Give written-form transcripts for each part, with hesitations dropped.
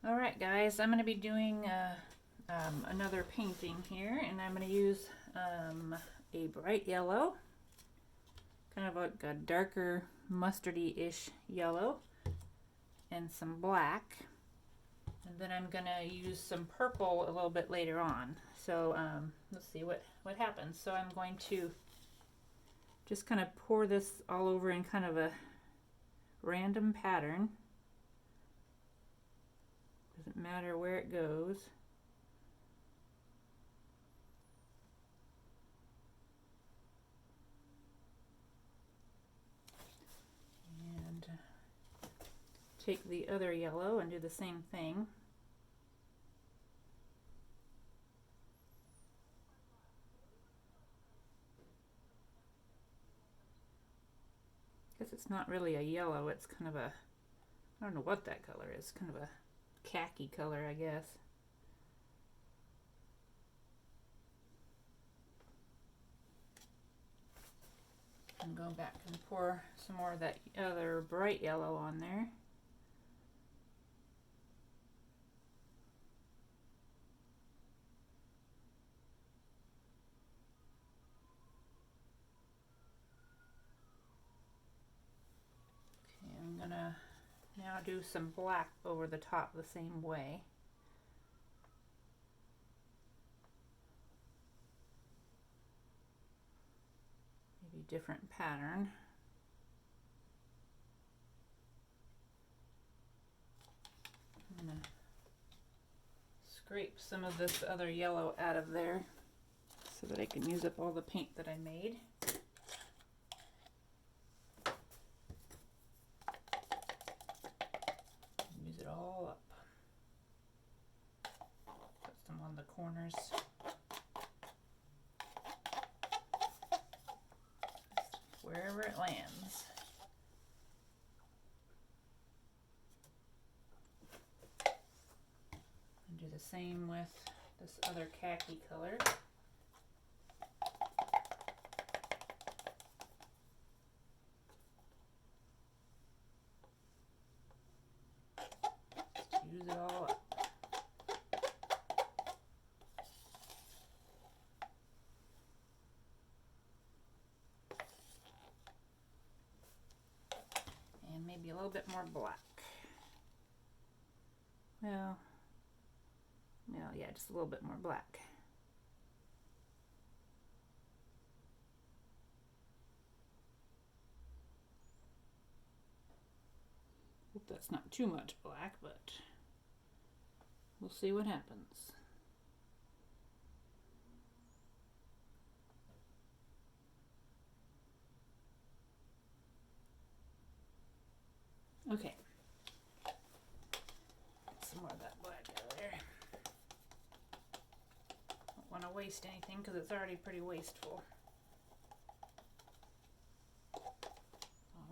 Alright guys, I'm going to be doing another painting here, and I'm going to use a bright yellow, kind of like a darker mustardy-ish yellow, and some black, and then I'm going to use some purple a little bit later on. So let's see what happens. So I'm going to just kind of pour this all over in kind of a random pattern. Doesn't matter where it goes. And take the other yellow and do the same thing. Guess it's not really a yellow, it's kind of a, I don't know what that color is, kind of a khaki color, I guess. And go back and pour some more of that other bright yellow on there. Okay, I'm gonna now do some black over the top the same way. Maybe different pattern. I'm gonna scrape some of this other yellow out of there so that I can use up all the paint that I made. Use it all up. Put some on the corners. Wherever it lands. And do the same with this other khaki color. Just use it all up. And maybe a little bit more black. Well, yeah, just a little bit more black. Hope that's not too much black, but we'll see what happens. Okay. Some more of that black out of there. Don't want to waste anything because it's already pretty wasteful.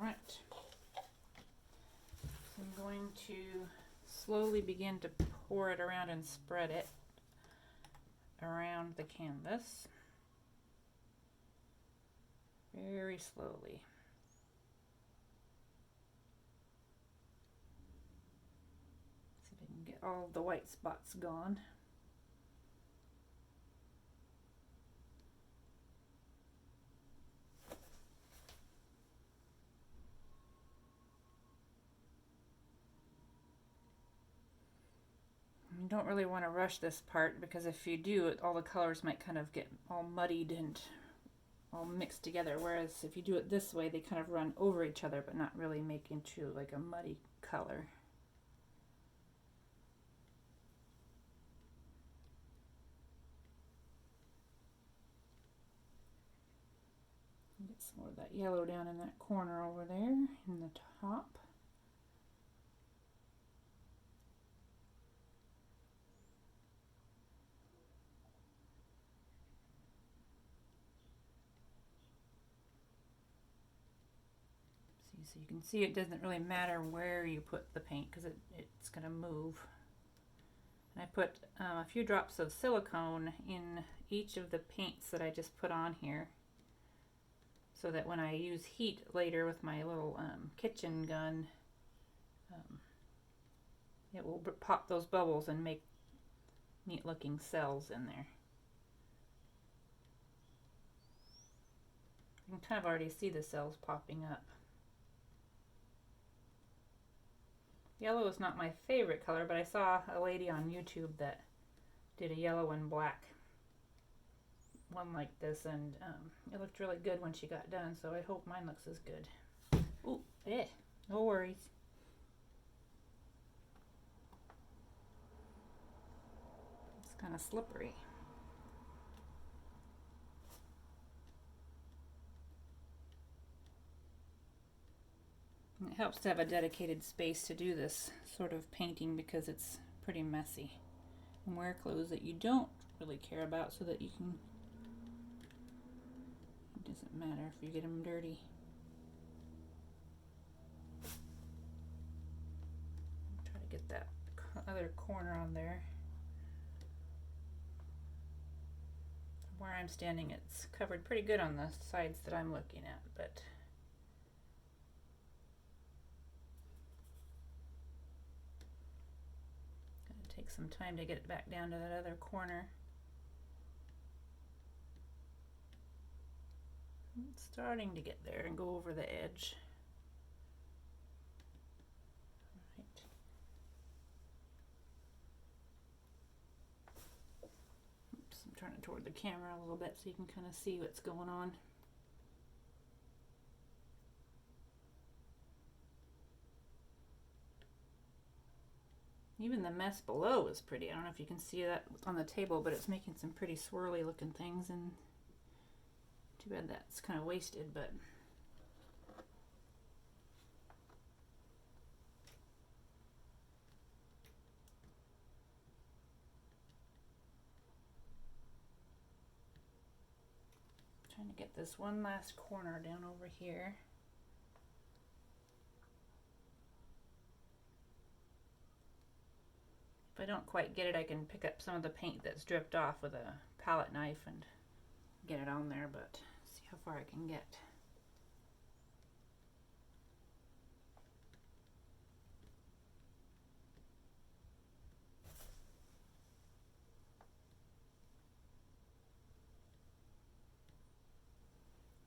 Alright. I'm going to slowly begin to pour it around and spread it around the canvas. Very slowly. See if I can get all the white spots gone. You don't really want to rush this part because if you do, all the colors might kind of get all muddied and all mixed together, whereas if you do it this way, they kind of run over each other but not really make into like a muddy color. Get some more of that yellow down in that corner over there in the top. So you can see it doesn't really matter where you put the paint because it's going to move. And I put a few drops of silicone in each of the paints that I just put on here, so that when I use heat later with my little kitchen gun, it will pop those bubbles and make neat looking cells in there. You can kind of already see the cells popping up. Yellow is not my favorite color, but I saw a lady on YouTube that did a yellow and black one like this, and it looked really good when she got done, so I hope mine looks as good. Ooh, no worries. It's kind of slippery. It helps to have a dedicated space to do this sort of painting because it's pretty messy. And wear clothes that you don't really care about so that you can, it doesn't matter if you get them dirty. Try to get that other corner on there. Where I'm standing, it's covered pretty good on the sides that I'm looking at, but take some time to get it back down to that other corner. It's starting to get there and go over the edge. All right. Oops, I'm turning toward the camera a little bit so you can kind of see what's going on. Even the mess below is pretty. I don't know if you can see that on the table, but it's making some pretty swirly looking things, and too bad that's kind of wasted, but trying to get this one last corner down over here. If I don't quite get it, I can pick up some of the paint that's dripped off with a palette knife and get it on there, but see how far I can get.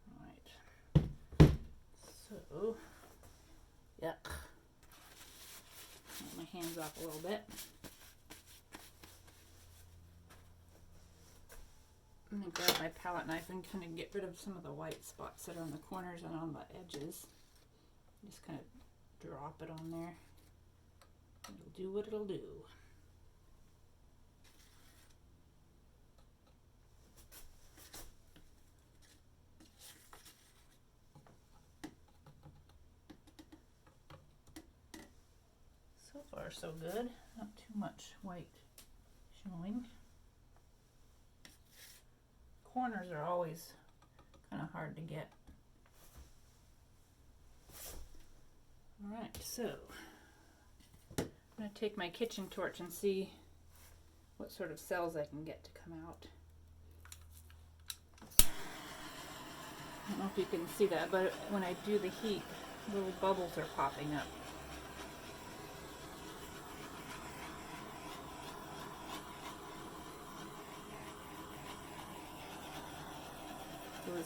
All right. So, yuck. Get my hands off a little bit. I'm going to grab my palette knife and kind of get rid of some of the white spots that are on the corners and on the edges. Just kind of drop it on there. It'll do what it'll do. So far so good. Not too much white showing. Corners are always kind of hard to get. All right, so I'm going to take my kitchen torch and see what sort of cells I can get to come out. I don't know if you can see that, but when I do the heat, little bubbles are popping up.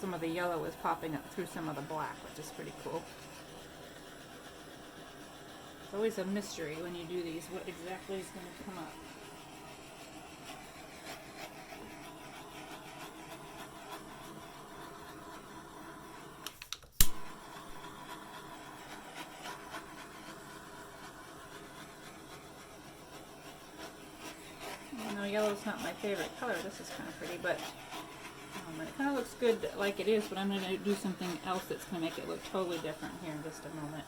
Some of the yellow is popping up through some of the black, which is pretty cool. It's always a mystery when you do these, what exactly is going to come up. Even though yellow's not my favorite color, this is kind of pretty, but it kind of looks good like it is, but I'm going to do something else that's going to make it look totally different here in just a moment.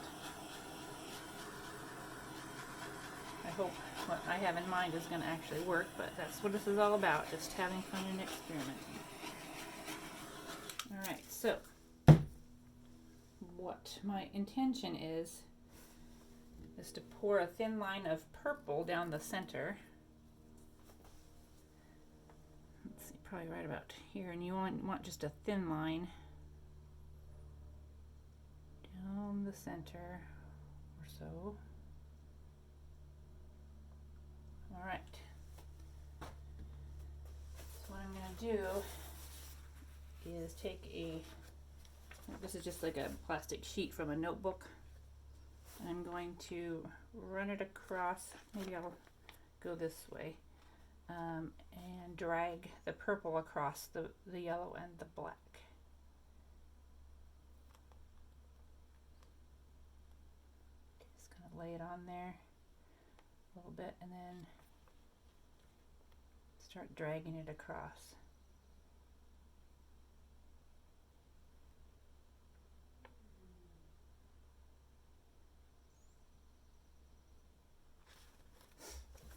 I hope what I have in mind is going to actually work, but that's what this is all about, just having fun and experimenting. Alright, so what my intention is to pour a thin line of purple down the center. Probably right about here, and you want just a thin line down the center or so. is take this is just like a plastic sheet from a notebook. And I'm going to run it across, maybe I'll go this way, and drag the purple across the yellow and the black. Just kind of lay it on there a little bit and then start dragging it across.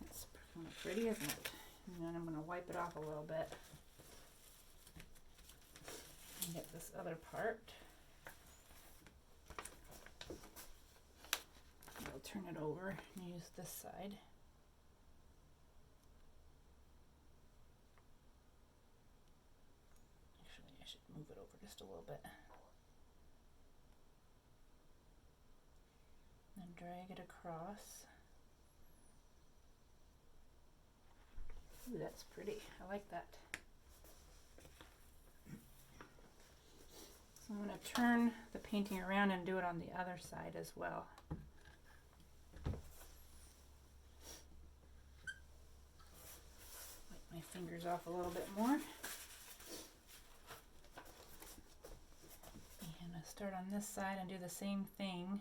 It's pretty, isn't it? And then I'm going to wipe it off a little bit and get this other part. I'll turn it over and use this side. Actually, I should move it over just a little bit. And drag it across. Ooh, that's pretty. I like that. So I'm going to turn the painting around and do it on the other side as well. Wipe my fingers off a little bit more. And I start on this side and do the same thing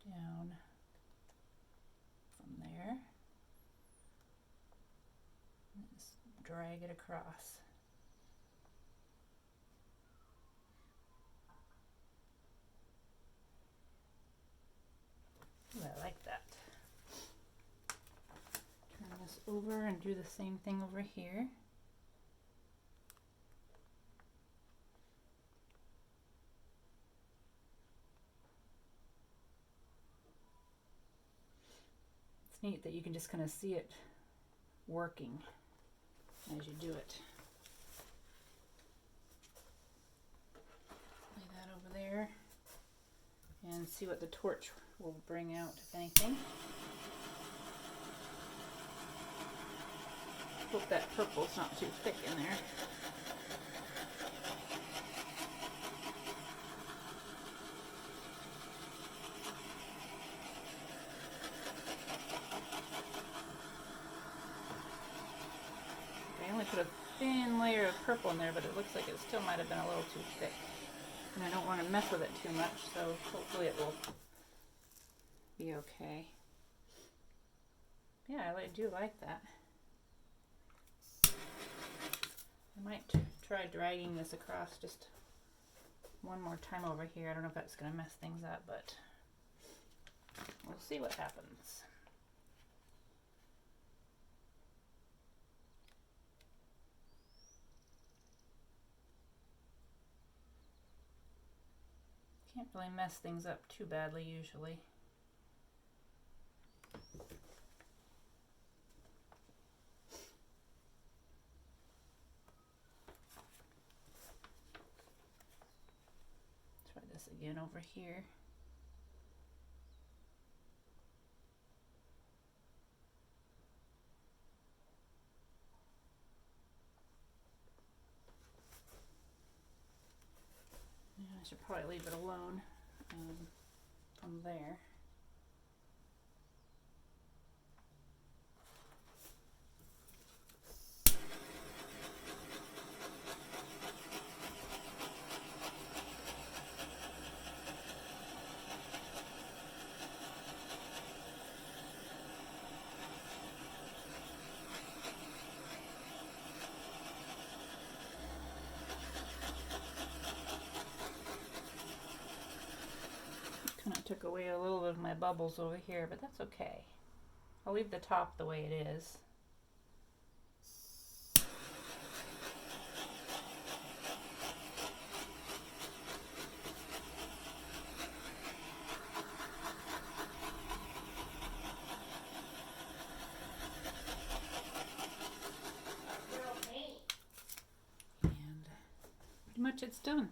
down from there. Just drag it across. Ooh, I like that. Turn this over and do the same thing over here. It's neat that you can just kind of see it working as you do it. Lay that over there and see what the torch will bring out, if anything. Hope that purple's not too thick in there. I only put a thin layer of purple in there, but it looks like it still might have been a little too thick. And I don't want to mess with it too much, so hopefully it will be okay. Yeah, I do like that. I might try dragging this across just one more time over here. I don't know if that's going to mess things up, but we'll see what happens. Can't really mess things up too badly usually. Try this again over here. I should probably leave it alone from there. Kind of took away a little bit of my bubbles over here, but that's okay. I'll leave the top the way it is. And pretty much it's done.